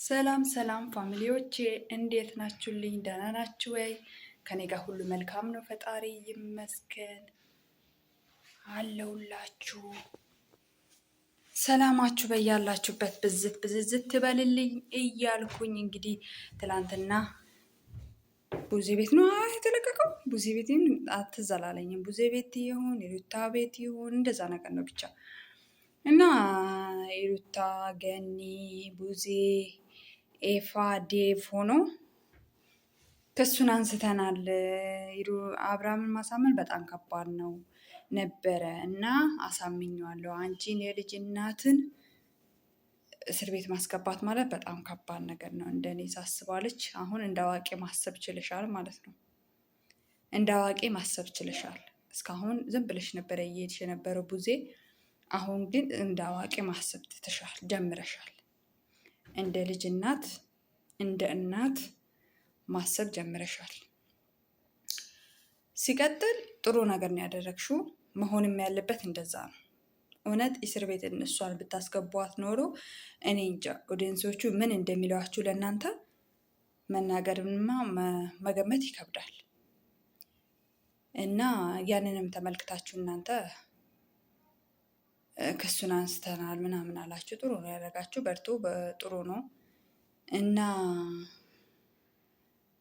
ሰላም ሰላም ፋሚሊዎቼ እንዴት ናችሁልኝ? ደህና ናችሁ ወይ? ከኔ ጋር ሁሉ መልካም ነው፣ ፈጣሪ ይመስገን አለሁላችሁ። ሰላማችሁ በያላችሁበት ብዝት ብዝዝት ትበልልኝ እያልኩኝ እንግዲህ ትላንትና ቡዜ ቤት ነው የተለቀቀው። ቡዜ ቤት አትዘላለኝም። ቡዜ ቤት ይሁን የሩታ ቤት ይሁን እንደዛ ነገር ነው ብቻ እና የሩታ ገኒ ቡዜ ኤፋ ዴቭ ሆኖ ክሱን አንስተናል። አብርሃምን ማሳመን በጣም ከባድ ነው ነበረ እና አሳምኘዋለሁ። አንቺን የልጅ እናትን እስር ቤት ማስገባት ማለት በጣም ከባድ ነገር ነው እንደኔ ሳስባለች። አሁን እንደ አዋቂ ማሰብ ችልሻል ማለት ነው። እንደ አዋቂ ማሰብ ችልሻል። እስካሁን ዝም ብለሽ ነበረ እየሄድሽ የነበረው ቡዜ። አሁን ግን እንደ አዋቂ ማሰብ ትተሻል፣ ጀምረሻል። እንደ ልጅ እናት እንደ እናት ማሰብ ጀምረሻል። ሲቀጥል ጥሩ ነገር ነው ያደረግሽው። መሆንም ያለበት እንደዛ ነው። እውነት እስር ቤት እሷን ብታስገቧት ኖሮ እኔ እንጃ ኦዲየንሶቹ ምን እንደሚለዋችሁ ለእናንተ መናገርማ መገመት ይከብዳል። እና ያንንም ተመልክታችሁ እናንተ ክሱን አንስተናል ምናምን አላችሁ። ጥሩ ነው ያደረጋችሁ፣ በርቱ፣ ጥሩ ነው። እና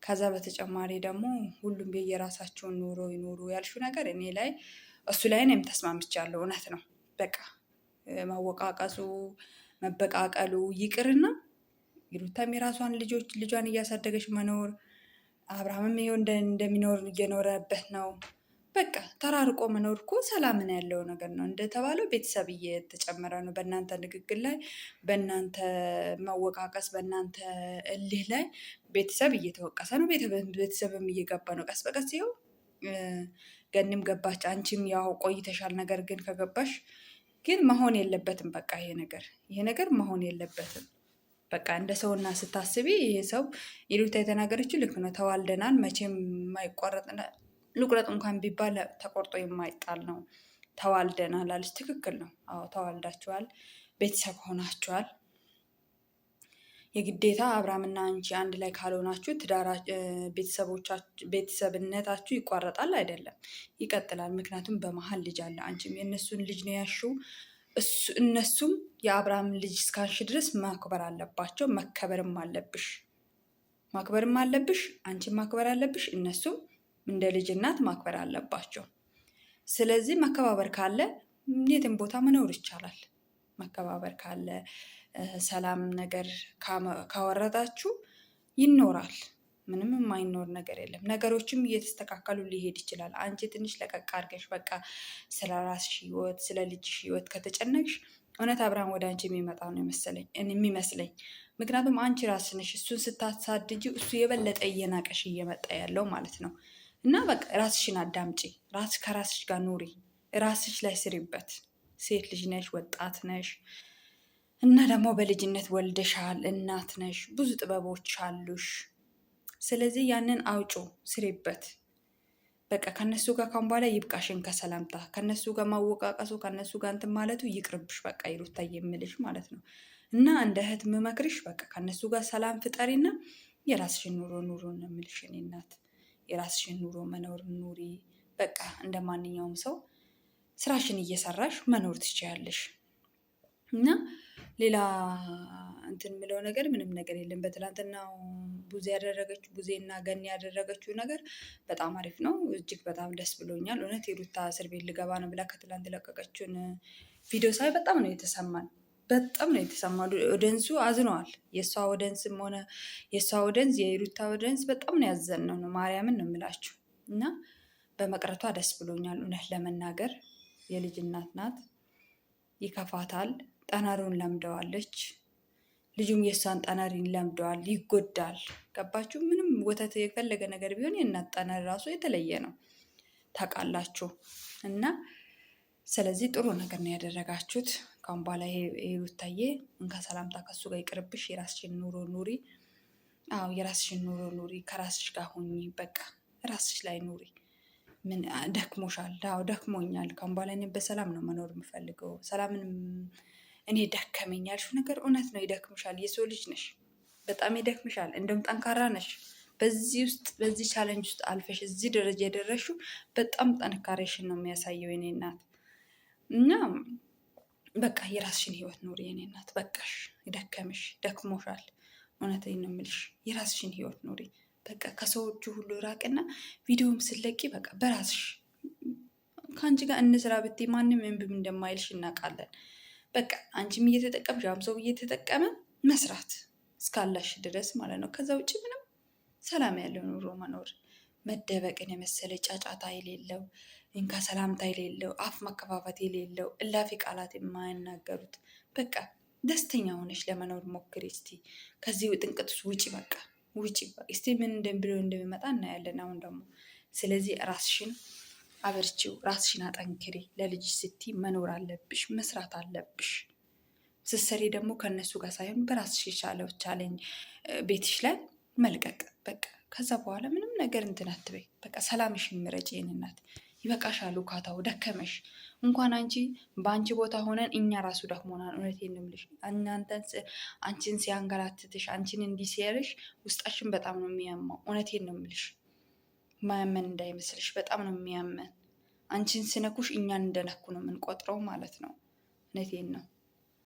ከዛ በተጨማሪ ደግሞ ሁሉም የራሳቸውን ኑሮ ይኖሩ ያልሽው ነገር እኔ ላይ እሱ ላይ እኔም ተስማምቻለሁ። እውነት ነው። በቃ ማወቃቀሱ መበቃቀሉ ይቅርና ሩታም የራሷን ልጇን እያሳደገች መኖር፣ አብርሃምም ይኸው እንደሚኖር እየኖረበት ነው። በቃ ተራርቆ መኖር እኮ ሰላምን ያለው ነገር ነው። እንደተባለው ቤተሰብ እየተጨመረ ነው። በእናንተ ንግግር ላይ፣ በእናንተ መወቃቀስ፣ በእናንተ እልህ ላይ ቤተሰብ እየተወቀሰ ነው። ቤተሰብም እየገባ ነው ቀስ በቀስ። ይኸው ገኒም ገባች፣ አንቺም ያው ቆይተሻል። ነገር ግን ከገባሽ ግን መሆን የለበትም። በቃ ይሄ ነገር መሆን የለበትም። በቃ እንደ ሰውና ስታስቢ ይሄ ሰው የሩታ የተናገረችው ልክ ነው። ተዋልደናል፣ መቼም የማይቋረጥ ልቁረጥ እንኳን ቢባል ተቆርጦ የማይጣል ነው። ተዋልደናል አለች። ትክክል ነው። አዎ ተዋልዳችኋል፣ ቤተሰብ ሆናችኋል። የግዴታ አብርሃምና አንቺ አንድ ላይ ካልሆናችሁ ቤተሰብነታችሁ ይቋረጣል አይደለም፣ ይቀጥላል። ምክንያቱም በመሀል ልጅ አለ። አንቺም የእነሱን ልጅ ነው ያልሺው። እነሱም የአብርሃም ልጅ እስካንሽ ድረስ ማክበር አለባቸው። መከበርም አለብሽ፣ ማክበርም አለብሽ። አንቺም ማክበር አለብሽ። እነሱም እንደ ልጅ እናት ማክበር አለባቸው። ስለዚህ መከባበር ካለ የትም ቦታ መኖር ይቻላል። መከባበር ካለ ሰላም ነገር ካወረዳችሁ ይኖራል። ምንም የማይኖር ነገር የለም። ነገሮችም እየተስተካከሉ ሊሄድ ይችላል። አንቺ ትንሽ ለቀቅ አድርገሽ በቃ ስለ ራስሽ ህይወት፣ ስለ ልጅሽ ህይወት ከተጨነቅሽ እውነት አብርሃም ወደ አንቺ የሚመጣ ነው የሚመስለኝ። ምክንያቱም አንቺ ራስሽ ነሽ እሱን ስታሳድጂ እሱ የበለጠ እየናቀሽ እየመጣ ያለው ማለት ነው። እና በቃ ራስሽን አዳምጪ፣ ከራስሽ ጋር ኑሪ፣ ራስሽ ላይ ስሪበት። ሴት ልጅ ነሽ፣ ወጣት ነሽ እና ደግሞ በልጅነት ወልደሻል፣ እናት ነሽ፣ ብዙ ጥበቦች አሉሽ። ስለዚህ ያንን አውጩ፣ ስሪበት። በቃ ከነሱ ጋር ካሁን በኋላ ይብቃሽን ከሰላምታ ከነሱ ጋር ማወቃቀሱ ከነሱ ጋር እንትን ማለቱ ይቅርብሽ። በቃ ይሩታ የምልሽ ማለት ነው። እና እንደ እህት ምመክርሽ በቃ ከነሱ ጋር ሰላም ፍጠሪና የራስሽን ኑሮ ነው የምልሽ እኔ እናት። የራስሽን ኑሮ መኖር ኑሪ። በቃ እንደ ማንኛውም ሰው ስራሽን እየሰራሽ መኖር ትችያለሽ። እና ሌላ እንትን የምለው ነገር ምንም ነገር የለም። በትላንትናው ቡዜና ገኒ ያደረገችው ነገር በጣም አሪፍ ነው። እጅግ በጣም ደስ ብሎኛል። እውነት የሩታ እስር ቤት ልገባ ነው ብላ ከትላንት የለቀቀችውን ቪዲዮ ሳይ በጣም ነው የተሰማን። በጣም ነው የተሰማን። ኦዲየንሱ አዝነዋል። የእሷ ኦዲየንስም ሆነ የእሷ ኦዲየንስ የሩታ ኦዲየንስ በጣም ነው ያዘነው ነው። ማርያምን ነው የምላችሁ። እና በመቅረቷ ደስ ብሎኛል። እውነት ለመናገር የልጅ እናት ናት። ይከፋታል። ጠነሩን ለምደዋለች። ልጁም የእሷን ጠነሪን ለምደዋል። ይጎዳል። ገባችሁ? ምንም ወተት የፈለገ ነገር ቢሆን የእናት ጠነር ራሱ የተለየ ነው፣ ታውቃላችሁ። እና ስለዚህ ጥሩ ነገር ነው ያደረጋችሁት። ካሁን በኋላ ሩታዬ እንካ ሰላምታ ከሱ ጋር ይቅርብሽ። የራስሽን ኑሮ ኑሪ። አዎ የራስሽን ኑሮ ኑሪ። ከራስሽ ጋር ሁኚ። በቃ ራስሽ ላይ ኑሪ። ምን ደክሞሻል? አዎ ደክሞኛል። ካሁን በኋላ እኔ በሰላም ነው መኖር የምፈልገው። ሰላምን እኔ ደከመኝ ያልሽው ነገር እውነት ነው። ይደክምሻል። የሰው ልጅ ነሽ። በጣም ይደክምሻል። እንደውም ጠንካራ ነሽ። በዚህ ቻለንጅ ውስጥ አልፈሽ እዚህ ደረጃ የደረሽው በጣም ጠንካሬሽን ነው የሚያሳየው የኔ እናት። እና በቃ የራስሽን ህይወት ኑሪ የኔ እናት። በቃሽ፣ ደከምሽ፣ ደክሞሻል። እውነቴን ነው የምልሽ። የራስሽን ህይወት ኑሪ። በቃ ከሰዎቹ ሁሉ ራቅና ቪዲዮም ስለቂ በቃ በራስሽ ከአንቺ ጋር እንስራ ብትይ ማንም እምብም እንደማይልሽ እናውቃለን። በቃ አንቺም እየተጠቀምሽ ያም ሰው እየተጠቀመ መስራት እስካላሽ ድረስ ማለት ነው። ከዛ ውጭ ምንም ሰላም ያለው ኑሮ መኖር፣ መደበቅን የመሰለ ጫጫታ የሌለው እንካ ሰላምታ የሌለው አፍ መከፋፈት የሌለው እላፊ ቃላት የማይናገሩት በቃ ደስተኛ ሆነሽ ለመኖር ሞክሪ እስቲ። ከዚህ ጥንቅት ውጪ፣ በቃ ውጪ እስቲ። ምን እንደብሎ እንደሚመጣ እናያለን አሁን ደግሞ። ስለዚህ ራስሽን አበርቺው፣ ራስሽን አጠንክሪ። ለልጅ ስቲ መኖር አለብሽ፣ መስራት አለብሽ። ስትሰሪ ደግሞ ከእነሱ ጋር ሳይሆን በራስሽ የቻለው ቻሌንጅ ቤትሽ ላይ መልቀቅ በቃ። ከዛ በኋላ ምንም ነገር እንትን አትበይ። በቃ ሰላምሽን ምረጭ የኔ እናት። ይበቃሻል። ውካታው ደከመሽ። እንኳን አንቺ በአንቺ ቦታ ሆነን እኛ ራሱ ደክሞናል። እውነቴን ነው የምልሽ። አንቺን ሲያንገላትትሽ፣ አንቺን እንዲህ ሲያርሽ ውስጣችን በጣም ነው የሚያማው። እውነቴን ነው የምልሽ። ማያመን እንዳይመስልሽ፣ በጣም ነው የሚያመን። አንቺን ስነኩሽ እኛን እንደነኩ ነው የምንቆጥረው ማለት ነው። እውነቴን ነው።